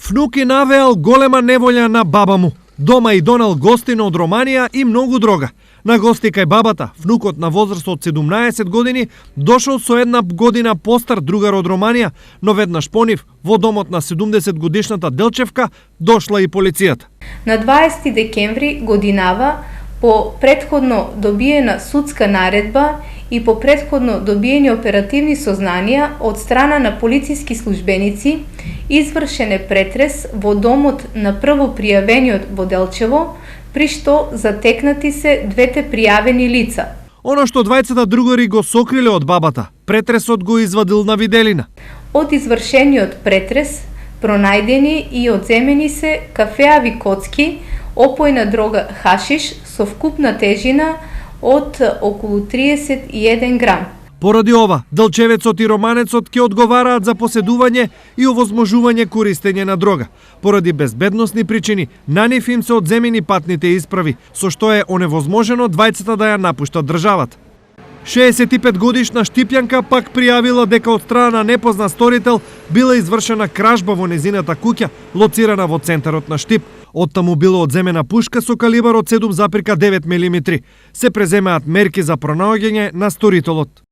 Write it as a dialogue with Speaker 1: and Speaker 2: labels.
Speaker 1: Внук и навеал голема неволја на баба му. Дома и донел гостина од Романија и многу друга. На гости кај бабата, внукот на возраст од 17 години дошол со една година постар другар од Романија, но веднаш по нив, во домот на 70 годишната Делчевка, дошла и полицијата.
Speaker 2: На 20 декември годинава, по претходно добиена судска наредба и по претходно добиени оперативни сознанија од страна на полициски службеници, извршен е претрес во домот на прво пријавениот во Делчево, при што затекнати се двете пријавени лица.
Speaker 1: Оно што двајцата другари го сокриле од бабата, претресот го извадил на виделина.
Speaker 2: Од извршениот претрес пронајдени и одземени се кафеави коцки, опојна дрога хашиш со вкупна тежина од околу 31 грам.
Speaker 1: Поради ова, Делчевецот и Романецот ќе одговараат за поседување и овозможување користење на дрога. Поради безбедносни причини, на нив им се одземени патните исправи, со што е оневозможено двајцата да ја напуштат државата. 65 годишна Штипјанка пак пријавила дека од страна на непознат сторител била извршена кражба во незината куќа, лоцирана во центарот на Штип. Оттаму била одземена пушка со калибар од 7,9 мм. Се преземаат мерки за пронаоѓање на сторителот.